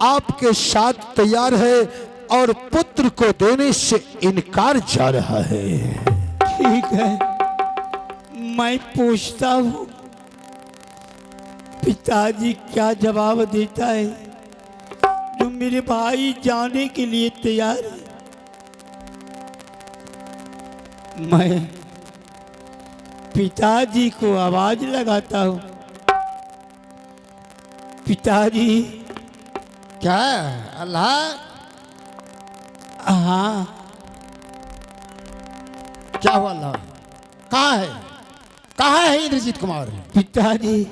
आपके साथ तैयार है और पुत्र को देने से इनकार जा रहा है। ठीक है, मैं पूछता हूँ पिताजी क्या जवाब देता है। जो मेरे भाई जाने के लिए तैयार है, मैं पिताजी को आवाज लगाता हूँ। पिताजी। क्या अल्लाह? हाँ। क्या हुआ अल्लाह? कहाँ है? कहाँ है इंद्रजीत कुमार? पिताजी।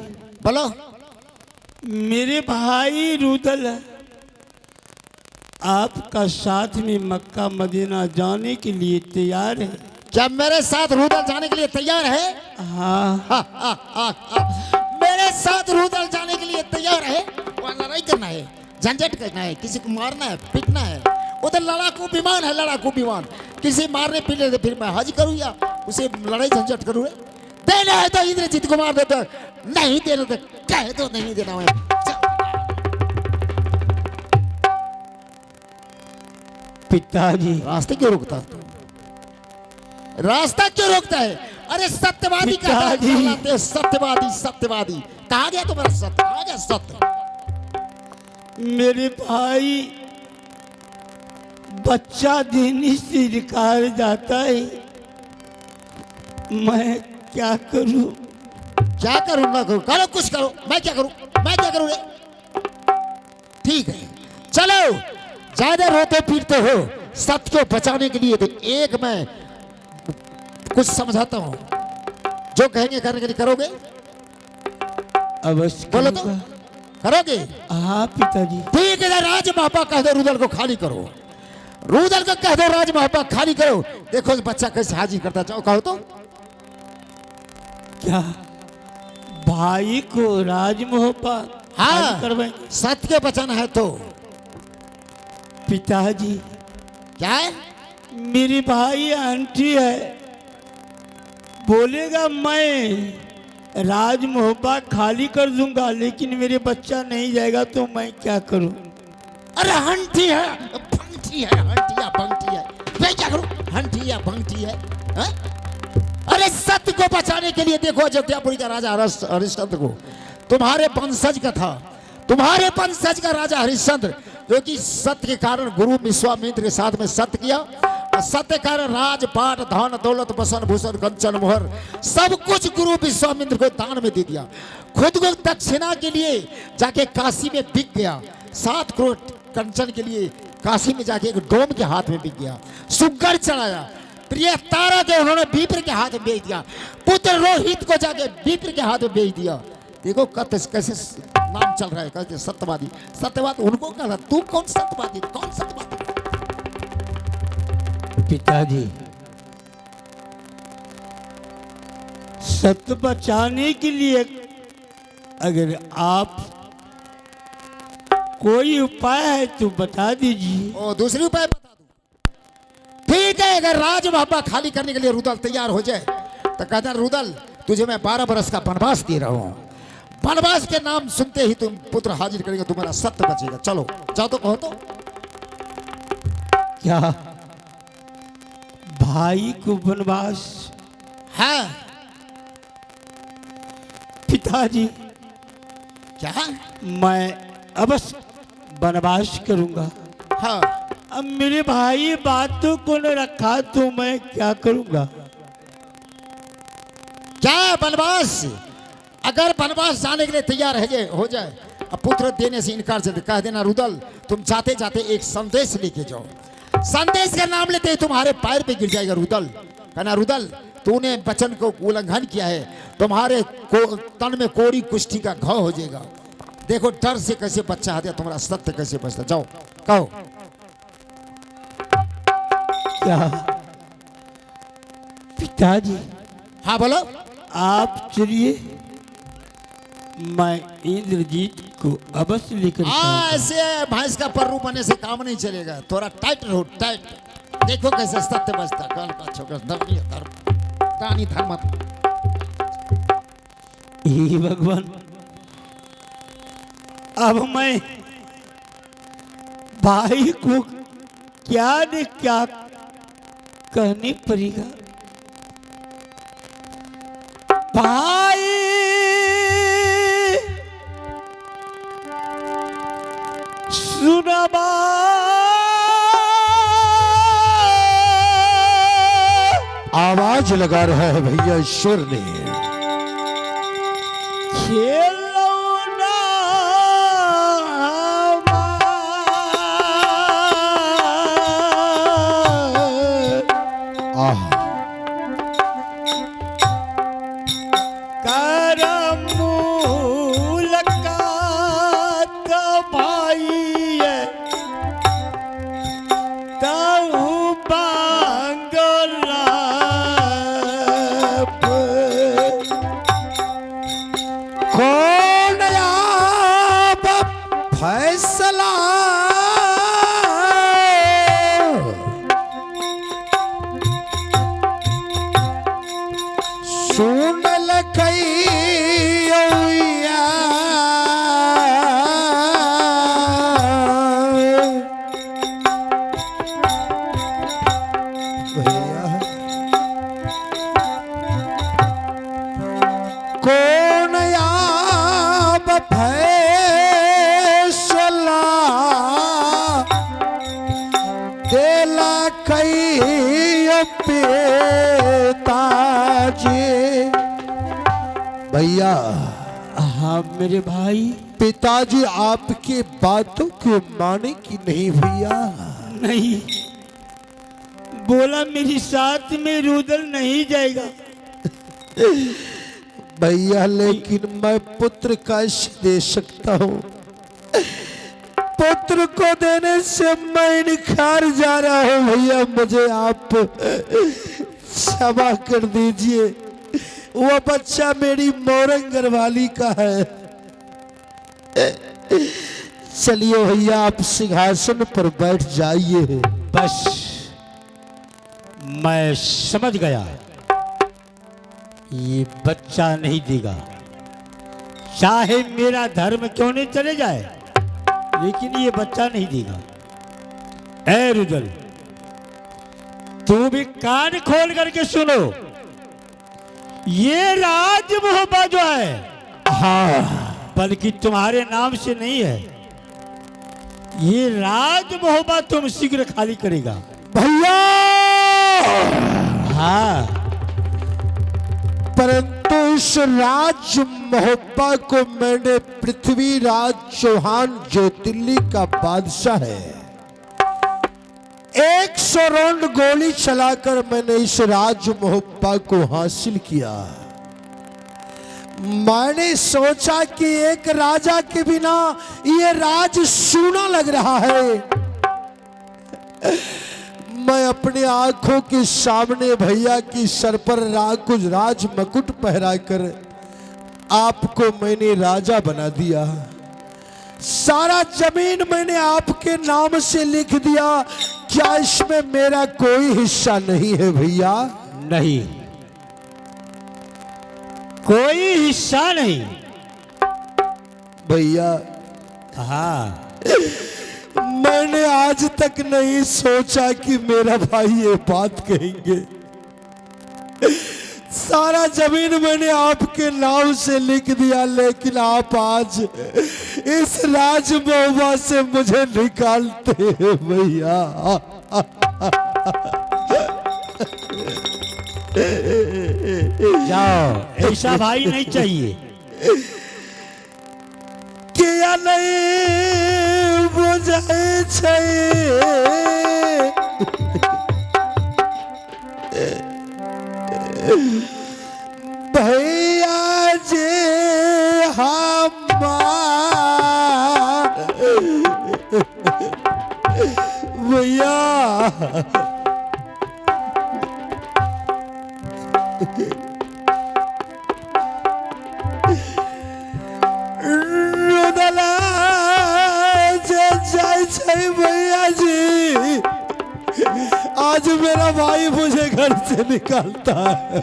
बोलो। मेरे भाई रुदल आपका साथ में मक्का मदीना जाने के लिए तैयार है। क्या मेरे साथ रुदल जाने के लिए तैयार है? हाँ। हा, हा, हा, हा। मेरे साथ रुदल जाने के लिए तैयार है? वहाँ लड़ाई करना है, झंझट करना है, किसी को मारना है, पीटना है। उधर लड़ाकू विमान है, लड़ाकू विमान। किसी मारने पीटने से फिर मैं हज करूँ या उसे लड़ाई झंझट करूँ? देना है तो इंद्रजीत कुमार दे दो, नहीं देना तो कह दो नहीं देना है। पिताजी। रास्ते क्यों रोकता है? रास्ता क्यों रोकता है? अरे सत्यवादी का है, सत्यवादी सत्यवादी। कहा गया तुम्हारा सत्य? कहा गया सत्य? मेरे भाई बच्चा देने से इनकार जाता है, मैं क्या करूं? क्या करूं? ना करूं? करो कुछ करो। मैं क्या करूं? मैं क्या करूं रे? ठीक है, चलो। ज्यादा रोते पीटते हो सत्य को बचाने के लिए, तो एक मैं कुछ समझाता हूं। जो कहेंगे करने के लिए करोगे? अवश्य। बोलो तो, करोगे? हाँ पिताजी। ठीक है, राज महापा कह दो रुदल को खाली करो। रुदल को कह दो राज महापा खाली करो। देखो बच्चा कैसे हाजिर करता, चाहो कहो तो। क्या भाई को राजमोहपा? हाँ, करवाएं? सत्य के बचाना है तो। पिताजी। क्या है? मेरी भाई आंटी है, बोलेगा मैं राजमोहबा खाली कर दूंगा, लेकिन मेरे बच्चा नहीं जाएगा तो मैं क्या करूं? अरे हंटी है, भंगटी है, हंटी या भंगटी है, मैं क्या करूं? हंटी या भंगटी है, है? अरे सत्य को बचाने के लिए देखो अयोध्यापुरी का राजा हरिश्चंद्र को, तुम्हारे वंशज का था, तुम्हारे वंशज का राजा हरिश्चंद्र, जो कि सत्य के कारण गुरु विश्वामित्र के साथ में सत्य किया, और सत्य के कारण राजपाट धन दौलत बसन भूषण कंचन मोहर सब कुछ गुरु विश्वामित्र को दान में दे दिया। खुद को दक्षिणा के लिए जाके काशी में बिक गया, 7 करोड़ कंचन के लिए काशी में जाके एक डोम के हाथ में बिक गया। सुग्गर चढ़ाया, प्रिय तारा के उन्होंने विप्र के हाथ में बेच दिया, पुत्र रोहित को जाके विप्र के हाथ में बेच दिया। देखो कैसे नाम चल रहा है, कहते सत्यवादी। सत्यवादी उनको कहा, तू कौन सत्यवादी? कौन सत्यवादी? पिताजी, सत्य बचाने के लिए अगर आप कोई उपाय है तो बता दीजिए। और दूसरी उपाय बता दूं? ठीक है, अगर राज महापा खाली करने के लिए रुदल तैयार हो जाए तो कहता रुदल तुझे मैं 12 बरस का वनवास दे रहा हूं, वनवास के नाम सुनते ही तुम पुत्र हाजिर करेंगे, तुम्हारा सत्य बचेगा। चलो जाओ तो कहो तो। क्या भाई को वनवास? हाँ पिताजी, क्या? मैं अवश्य वनवास करूंगा। हाँ, अब मेरे भाई बातों को न रखा तो मैं क्या करूंगा? क्या वनवास? अगर वनवास जाने के लिए तैयार हो जाए, अब पुत्र देने से इनकार से कह देना रुदल तुम जाते जाते एक संदेश लेके जाओ, संदेश का नाम लेते ही तुम्हारे पैर पे गिर जाएगा रुदल। कहना रुदल तूने वचन को उल्लंघन किया है, तुम्हारे तन में कोरी कुष्ठी का घाव हो जाएगा। देखो डर से कैसे बच्चा आ गया, तुम्हारा सत्य कैसे बचता। जाओ कहो। क्या पिताजी? हाँ बोलो। आप चलिए, मैं इंद्रजीत को अवश्य लेकर ऐसे भैंस का पर्रू बने से काम नहीं चलेगा, थोड़ा टाइट रहो, टाइट। देखो कैसे सत्य बचता। काल का छोकर धर्म धर्म। हे भगवान, अब मैं भाई को क्या ने क्या कहने पड़ेगा। भाई सुनबा आवाज लगा रहा है भैया ईश्वर ने। खेलौना आह मुलाकात भाई ताऊ बांगला कौन अब फैसला सुन लखैया भैया कौन अब फैसला देला कई पिताजी। भैया हाँ मेरे भाई। पिताजी आपके बातों को माने कि नहीं भैया? नहीं, बोला मेरी साथ में रुदल नहीं जाएगा। भैया लेकिन मैं पुत्र का दे सकता हूँ। पुत्र को देने से मैं इनकार जा रहा हूँ भैया, मुझे आप क्षमा कर दीजिए। वो बच्चा मेरी मोरंगर वाली का है। चलिए भैया आप सिंहासन पर बैठ जाइए। बस मैं समझ गया, ये बच्चा नहीं देगा, चाहे मेरा धर्म क्यों नहीं चले जाए, लेकिन ये बच्चा नहीं देगा। ऐ रुदल, तू भी कान खोल करके सुनो, ये राज मोहब्बत जो है, हाँ, बल्कि तुम्हारे नाम से नहीं है, ये राज मोहब्बत तुम शीघ्र खाली करेगा भैया। हाँ, परंतु इस राज मोहब्बा को मैंने पृथ्वीराज चौहान जो दिल्ली का बादशाह है, 100 राउंड गोली चलाकर मैंने इस राज मोहब्बा को हासिल किया। मैंने सोचा कि एक राजा के बिना ये राज सूना लग रहा है। मैं अपने आंखों के सामने भैया की सर पर कुछ राज मकुट पहराकर आपको मैंने राजा बना दिया। सारा जमीन मैंने आपके नाम से लिख दिया। क्या इसमें मेरा कोई हिस्सा नहीं है भैया? नहीं, कोई हिस्सा नहीं भैया। हाँ, मैंने आज तक नहीं सोचा कि मेरा भाई ये बात कहेंगे। सारा जमीन मैंने आपके नाम से लिख दिया, लेकिन आप आज इस राज महुआ से मुझे निकालते हैं भैया। जाओ, ऐसा भाई नहीं चाहिए। किया नहीं बुझाए भैया जे हमार भैया। रुदला जाए भैया जी, आज मेरा भाई मुझे घर से निकालता है।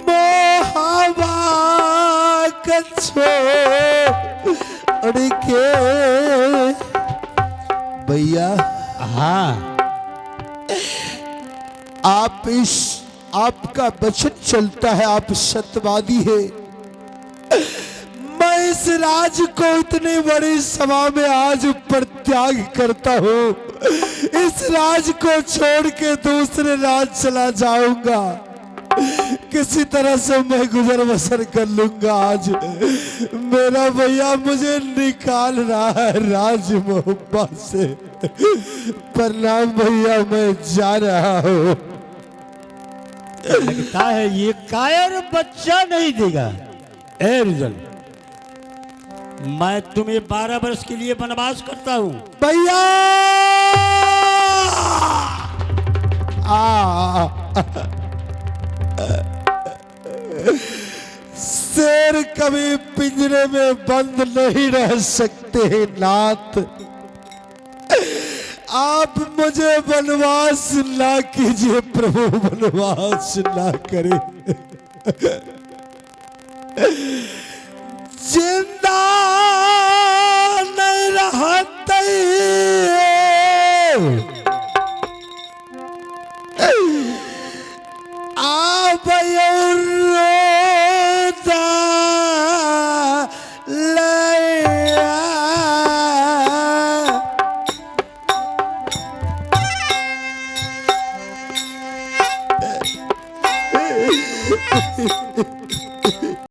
मोह छोड़ के भैया हाँ आपका वचन चलता है, आप सत्यवादी है। मैं इस राज को इतनी बड़ी सभा में आज परित्याग करता हूँ। इस राज को छोड़ के दूसरे राज चला जाऊंगा। किसी तरह से मैं गुजर बसर कर लूंगा। आज मेरा भैया मुझे निकाल रहा है राज मोहब्बत से। प्रणाम भैया, मैं जा रहा हूँ। लगता है ये कायर बच्चा नहीं देगा। ए रुजल, मैं तुम्हें 12 वर्ष के लिए वनवास करता हूँ। भैया शेर कभी पिंजरे में बंद नहीं रह सकते हैं नाथ। आप मुझे वनवास ना कीजिए प्रभु, वनवास ना करें। जिंदा नहीं रहते